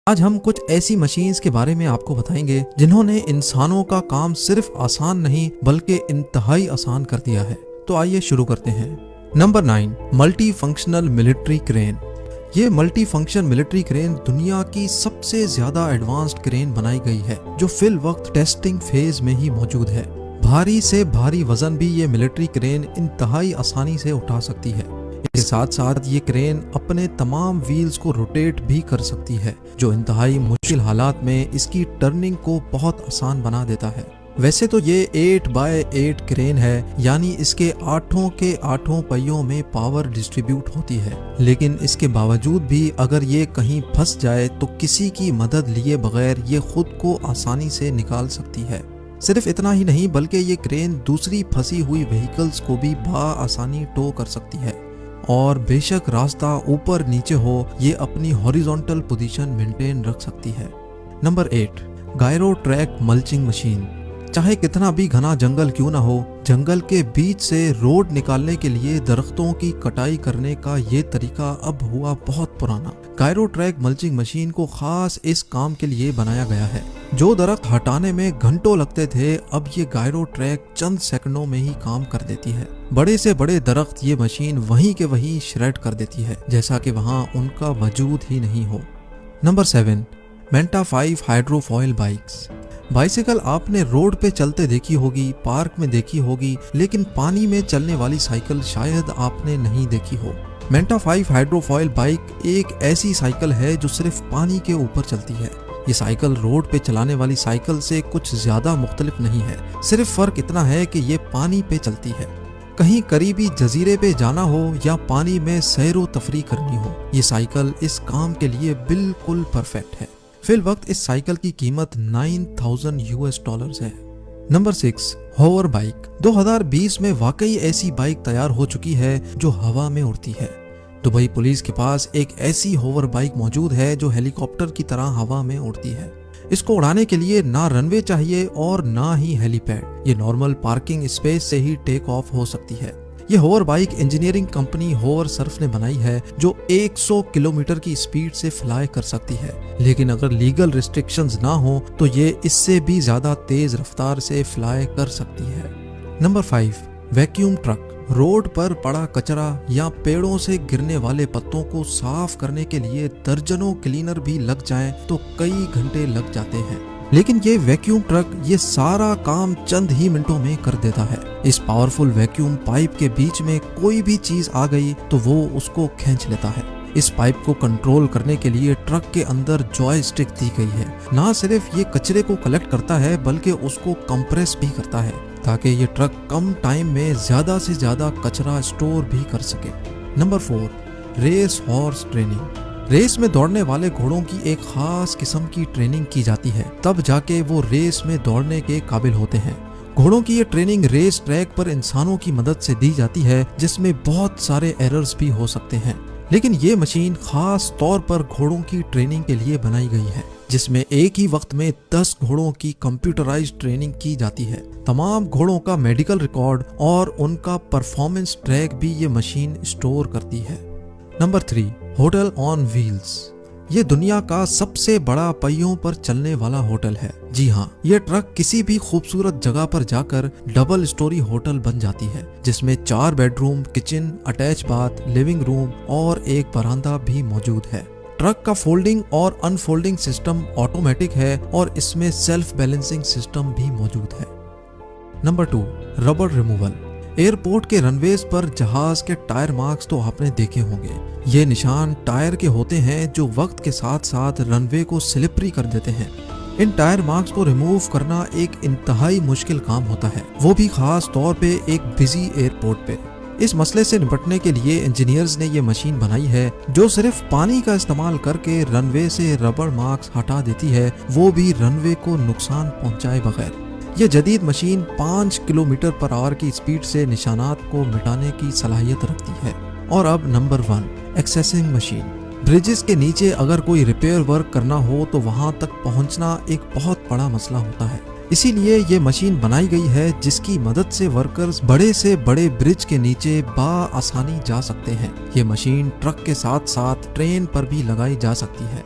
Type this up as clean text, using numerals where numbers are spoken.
आज हम कुछ ऐसी मशीन्स के बारे में आपको बताएंगे जिन्होंने इंसानों का काम सिर्फ आसान नहीं बल्कि इंतहाई आसान कर दिया है। तो आइए शुरू करते हैं। Number 9, multi functional military crane. ये मल्टी फंक्शन मिलिट्री क्रेन दुनिया की सबसे ज्यादा एडवांस्ड क्रेन बनाई गई है जो फिल वक्त टेस्टिंग फेज में ही मौजूद है। भारी से भारी वजन भी ये मिलिट्री क्रेन इंतहाई आसानी से उठा सकती है। इसके साथ साथ ये क्रेन अपने तमाम व्हील्स को रोटेट भी कर सकती है जो इंतहाई मुश्किल हालात में इसकी टर्निंग को बहुत आसान बना देता है। वैसे तो ये 8x8 क्रेन है, यानी इसके आठों के आठों पहियों में पावर डिस्ट्रीब्यूट होती है, लेकिन इसके बावजूद भी अगर ये कहीं फंस जाए तो किसी की मदद लिए बगैर ये खुद को आसानी से निकाल सकती है। सिर्फ इतना ही नहीं बल्कि ये क्रेन दूसरी फंसी हुई व्हीकल्स को भी आसानी टो कर सकती है और बेशक रास्ता ऊपर नीचे हो ये अपनी हॉरिजॉन्टल पोजीशन मेंटेन रख सकती है। Number 8, gyro track mulching machine. चाहे कितना भी घना जंगल क्यों ना हो, जंगल के बीच से रोड निकालने के लिए दरख्तों की कटाई करने का ये तरीका अब हुआ बहुत पुराना। गायरो ट्रैक मल्चिंग मशीन को खास इस काम के लिए बनाया गया है। जो दरख्त हटाने में घंटों लगते थे, अब ये गायरो ट्रैक चंद सेकंडों में ही काम कर देती है। बड़े से बड़े दरख्त ये मशीन वहीं के वहीं श्रेड कर देती है, जैसा कि वहां उनका वजूद ही नहीं हो। Number 7, Manta 5 hydrofoil bikes. Bicycle आपने रोड पे चलते देखी होगी, पार्क में देखी होगी, लेकिन पानी में चलने वाली साइकिल शायद आपने नहीं देखी हो। मेंटा 5 हाइड्रोफॉयल बाइक एक ऐसी साइकिल है जो सिर्फ पानी के ऊपर चलती है। ये साइकिल रोड पे चलाने वाली साइकिल से कुछ ज्यादा मुख्तलिफ नहीं है, सिर्फ फर्क इतना है कि ये पानी पे चलती है। कहीं करीबी जजीरे पे जाना हो या पानी में सैरो तफरी करनी हो, ये साइकिल इस काम के लिए बिल्कुल परफेक्ट है। फिल वक्त इस साइकिल की कीमत $9,000 है। Number 6, hover bike. 2020 में वाकई ऐसी बाइक तैयार हो चुकी है जो हवा में उड़ती है। दुबई पुलिस के पास एक ऐसी होवर बाइक मौजूद है जो हेलीकॉप्टर की तरह हवा में उड़ती है। इसको उड़ाने के लिए ना रनवे चाहिए और ना ही हेलीपैड, ये नॉर्मल पार्किंग स्पेस से ही टेक ऑफ हो सकती है। ये hover bike engineering company hover surf ने बनाई है जो 100 किलोमीटर की स्पीड से फ्लाई कर सकती है, लेकिन अगर लीगल रिस्ट्रिक्शंस ना हो तो ये इससे भी ज्यादा तेज रफ्तार से फ्लाई कर सकती है। Number 5, vacuum truck. रोड पर पड़ा कचरा या पेड़ों से गिरने वाले पत्तों को साफ करने के लिए दर्जनों क्लीनर भी लग जाएं तो कई घंटे लग जाते हैं, लेकिन ये वैक्यूम ट्रक ये सारा काम चंद ही मिनटों में कर देता है। इस पावरफुल वैक्यूम पाइप के बीच में कोई भी चीज आ गई तो वो उसको खींच लेता है। इस पाइप को कंट्रोल करने के लिए ट्रक के अंदर जॉयस्टिक दी गई है। ना सिर्फ ये कचरे को कलेक्ट करता है बल्कि उसको कंप्रेस भी करता है ताकि ये ट्रक कम टाइम में ज्यादा से ज्यादा कचरा स्टोर भी कर सके। Number 4, race horse training. Race में दौड़ने वाले घोड़ों की एक खास किस्म की ट्रेनिंग की जाती है, तब जाके वो रेस में दौड़ने के काबिल होते हैं। घोड़ों की ये ट्रेनिंग रेस ट्रैक पर इंसानों की मदद से दी जाती है, जिसमें बहुत सारे एरर्स भी हो सकते हैं, लेकिन ये मशीन खास तौर पर घोड़ों की ट्रेनिंग के लिए बनाई गई है, जिसमें एक ही वक्त में 10 घोड़ों की कंप्यूटराइज्ड ट्रेनिंग की जाती है। तमाम घोड़ों का मेडिकल रिकॉर्ड और उनका परफॉर्मेंस ट्रैक भी ये मशीन स्टोर करती है। Number 3, hotel on wheels. ये दुनिया का सबसे बड़ा पहियों पर चलने वाला होटल है। जी हाँ, ये ट्रक किसी भी खूबसूरत जगह पर जाकर डबल स्टोरी होटल बन जाती है, जिसमें 4 bedroom, kitchen, attach bath, living room और एक बरामदा भी मौजूद है। ट्रक का फोल्डिंग और अनफोल्डिंग सिस्टम ऑटोमेटिक है और इसमें सेल्फ बैलेंसिंग सिस्टम भी मौजूद है। Number 2, rubber removal. एयरपोर्ट के रनवेज पर जहाज के टायर मार्क्स तो आपने देखे होंगे। ये निशान टायर के होते हैं जो वक्त के साथ साथ रनवे को स्लिपरी कर देते हैं। इन टायर मार्क्स को रिमूव करना एक इंतहाई मुश्किल काम होता है, वो भी खास तौर पे एक बिजी एयरपोर्ट पे। इस मसले से निपटने के लिए इंजीनियर्स ने ये मशीन बनाई है जो सिर्फ पानी का इस्तेमाल करके रनवे से रबर मार्क्स हटा देती है, वो भी रनवे को नुकसान पहुंचाए बगैर। ये जदीद मशीन 5 किलोमीटर पर आवर की स्पीड से निशानात को मिटाने की सलाहियत रखती है। और अब नंबर 1, एक्सेसिंग मशीन। ब्रिजेस के नीचे अगर कोई रिपेयर वर्क करना हो तो वहां तक पहुंचना एक बहुत बड़ा मसला होता है। इसीलिए ये मशीन बनाई गई है जिसकी मदद से वर्कर्स बड़े से बड़े ब्रिज के नीचे आसानी जा सकते हैं। ये मशीन ट्रक के साथ साथ ट्रेन पर भी लगाई जा सकती है।